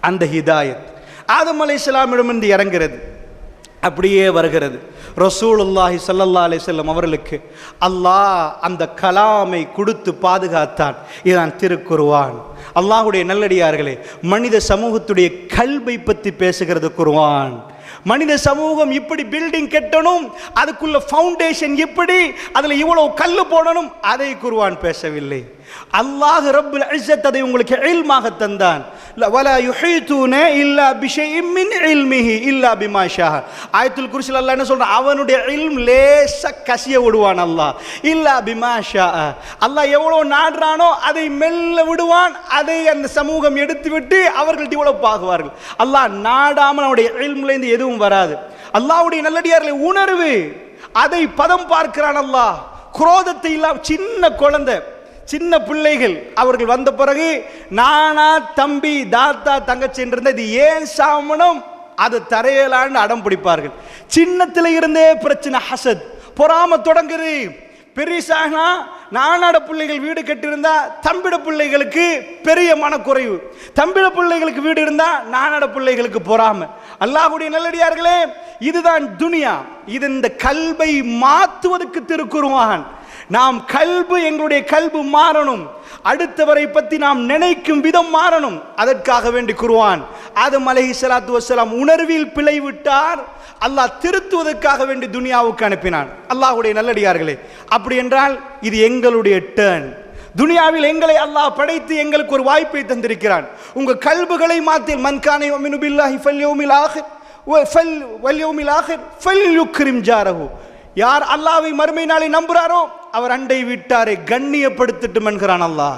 அந்த ஹிதாயத் ஆதம் அலைஹிஸ்ஸலாமிடமிருந்து இறங்கிறது, அப்படியே வருகிறது. ரசூலுல்லாஹி ஸல்லல்லாஹு அலைஹி வஸல்லம் அவர்களுக்கு அல்லாஹ் அந்த கலாமை கொடுத்து பாதுகாத்தான். இதுதான் திருக்குர்ஆன். அல்லாஹ்வுடைய நல்லடியார்களே, மனித சமூகத்துடைய கல்வை பற்றி பேசுகிறது குர்ஆன். மனித சமூகம் இப்படி பில்டிங் கட்டணும், அதுக்குள்ள ஃபவுண்டேஷன் எப்படி, அதில் இவ்வளவு கல்லு போடணும், அதை குர்ஆன் பேசவில்லை. அல்லாஹ் ரப்புல் இஸ்ஸத் அதை உங்களுக்கு இல்மாக தந்தான். வலா யுஹீதுன இல்லா பிஷைஇம் மின் இல்மிஹி இல்லா பிமா ஷா. ஆயத்துல் குர்சில அல்லாஹ் என்ன சொல்றான்? அவனுடைய இல்ம் லேசா கசிய விடுவான் அல்லாஹ். இல்லா பிமா ஷா. அல்லாஹ் எவ்வளவு நாடுறானோ அதை மெல்ல விடுவான். அதை அந்த சமூகம் எடுத்து விட்டு அவர்கள் டெவலப் ஆகுவார்கள். அல்லாஹ் நாடாமல் அவனுடைய இல்ம்ல இருந்து எதுவும் வராது. அல்லாஹ்வுடைய நல்லடியார்களை உணர்வு, அதை பதம் பார்க்கிறான் அல்லாஹ். குரோதத்தை இல்லாம சின்ன குழந்தை, சின்ன பிள்ளைகள் அவர்கள் வந்த பிறகு நானா தம்பி தாத்தா தங்கச்சி இருந்த இது ஏன் சாமனம் அது தரையலான்னு அடம் பிடிப்பார்கள். சின்னத்தில் இருந்தே பிரச்சனை, ஹசத், பொறாம தொடங்குது. பெரிசாகனா நானாட பிள்ளைகள் வீடு கட்டியிருந்தா தம்பிட பிள்ளைகளுக்கு பெரிய மனக்குறைவு, தம்பிட பிள்ளைகளுக்கு வீடு இருந்தா நானாட பிள்ளைகளுக்கு பொறாம. அல்லாஹ்வுடைய நல்லடியார்களே, இதுதான் துனியா. இது இந்த கல்வை மாற்றுவதற்கு திருக்குர்ஆன். நாம் கல்பு, எங்களுடைய கல்பு மாறணும், அடுத்தவரை பற்றி நாம் நினைக்கும் விதம் மாறணும். அதற்காக வேண்டி குர்ஆன். ஆதம் அலைஹிஸ்ஸலாத்து வஸ்ஸலாம் உணர்வில் பிழை விட்டார், அல்லாஹ் திருத்துவதற்காக வேண்டி துனியாவுக்கு அனுப்பினான். அல்லாஹ்வுடைய நல்லடியார்களே, அப்படி என்றால் இது எங்களுடைய டர்ன். துனியாவில் எங்களை அல்லாஹ் படைத்து எங்களுக்கு ஒரு வாய்ப்பை தந்திருக்கிறான். உங்க கல்புகளை மாற்றி மன் கான யுமினு பில்லாஹி ஃபல்யௌமில் ஆகிர் வல்யௌமில் ஆகிர் ஃபல்யுக்ரிம் ஜாரஹு. யார் அல்லாஹ்வை மறுமை நாளை நம்புறாரோ அவர் அண்டை வீட்டாரை கண்ணியப்படுத்தட்டும் என்கிறான் அல்லாஹ்.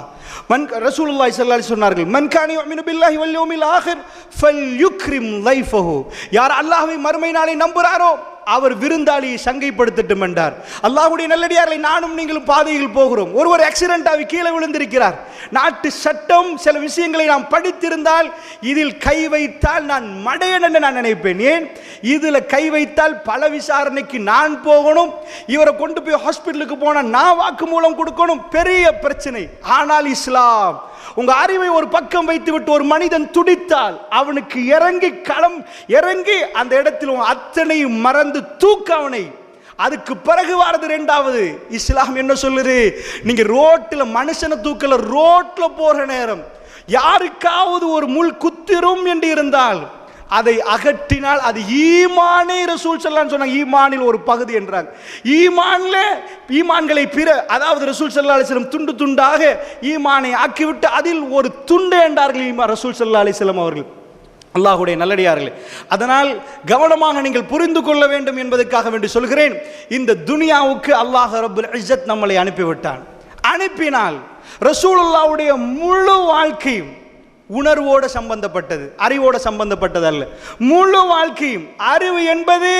ரசூலுல்லாஹி ஸல்லல்லாஹு அலைஹி சொன்னார்கள், மன் கான யுமினு பில்லாஹி வல் யௌமில் ஆகிர் ஃபல்யுக்ரிம் லைஃபஹு. யார் அல்லாஹ்வை மறுமை நாளை நம்புறாரோ அவர் விருந்தாளியை சங்கைப்படுத்தட்டும் என்றார். அல்லாஹ்வுடைய நல்லடியார்களை நானும் நீங்களும் பாதையில் போகிறோம். ஒருவர் ஆக்சிடென்ட் ஆகி கீழே விழுந்திருக்கிறார். நாட்டு சட்டம் சில விஷயங்களை நாம் படித்திருந்தால் இதில் கை வைத்தால் நான் மடையன் என்று நான் நினைப்பேன். ஏன் இதில் கை வைத்தால் பல விசாரணைக்கு நான் போகணும், இவரை கொண்டு போய் ஹாஸ்பிட்டலுக்கு போனா நான் வாக்கு மூலம் கொடுக்கணும், பெரிய பிரச்சனை. ஆனால் இஸ்லாம் உங்க அறிவை ஒரு பக்கம் வைத்து விட்டு ஒரு மனிதன் துடித்தால் அவனுக்கு இறங்கி அந்த இடத்தில் அத்தனையும் மறந்து தூக்க அவனை. அதுக்கு பிறகு வாரது இரண்டாவது. இஸ்லாம் என்ன சொல்லுது? நீங்க ரோட்ல மனுஷனை தூக்கல, ரோட்ல போற நேரம் யாருக்காவது ஒரு முள் குத்திரும் என்று இருந்தால் அதை அகற்றினால் அது ஈமானே. ரசூல் ஸல்லல்லாஹு அலைஹி சொன்னாங்க ஈமானில் ஒரு பகுதி என்றாங்க. ஈமான்களை பிற, அதாவது ரசூல் ஸல்லல்லாஹு அலைஹி வஸல்லம் துண்டு துண்டாக ஈமானை ஆக்கிவிட்டு அதில் ஒரு துண்டு என்றார்கள் ரசூல் ஸல்லல்லாஹு அலைஹி வஸல்லம் அவர்கள். அல்லாஹ்வுடைய நல்லடியார்களே, அதனால் கவனமாக நீங்கள் புரிந்து கொள்ள வேண்டும் என்பதற்காக வேண்டி சொல்கிறேன். இந்த துனியாவுக்கு அல்லாஹ் ரப்புல் இஸ்ஸத் நம்மளை அனுப்பிவிட்டான். அனுப்பினால் ரசூலுல்லாஹ்வுடைய முழு வாழ்க்கையும் உணர்வோடு சம்பந்தப்பட்டது, அறிவோடு சம்பந்தப்பட்டது அல்ல. முழு வாழ்க்கையும் அறிவு என்பது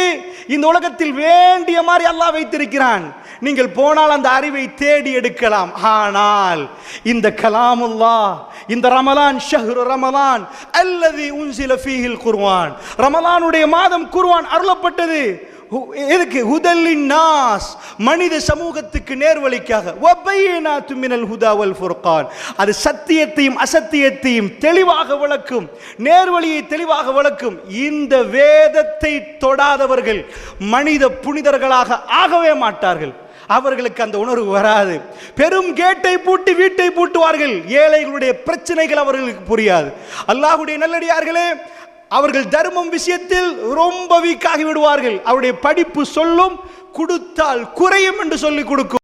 இந்த உலகத்தில் வேண்டிய மாதிரி அல்லாஹ் வைத்திருக்கிறான். நீங்கள் போனால் அந்த அறிவை தேடி எடுக்கலாம். ஆனால் இந்த கலாமுல்லாஹ், இந்த ரமலான், ஷஹ்ரு ரமலான் அல்லதி உன்சில ஃபீஹில் குர்ஆன், ரமலானுடைய மாதம் குர்ஆன் அருளப்பட்டது. எதுக்கு? ஹுதல்லின் நாஸ், மனித சமூகத்துக்கு நேர்வழிக்காக. வபையினாத்து மினல் ஹுதா வல் ஃபுர்கான், அது சத்தியத்தையும் அசத்தியத்தையும் தெளிவாக விளக்கும், நேர்வழியை தெளிவாக விளக்கும். இந்த வேதத்தை தொடாதவர்கள் மனித புனிதர்களாக ஆகவே மாட்டார்கள். அவர்களுக்கு அந்த உணர்வு வராது. பெரும் கேட்டை பூட்டி வீட்டை பூட்டுவார்கள். ஏழைகளுடைய பிரச்சனைகள் அவர்களுக்கு புரியாது. அல்லாஹ்வுடைய நல்லடியார்களே, அவர்கள் தர்மம் விஷயத்தில் ரொம்ப வீக்காகி விடுவார்கள். அவருடைய படிப்பு சொல்லும், கொடுத்தால் குறையும் என்று சொல்லி கொடுக்கும்.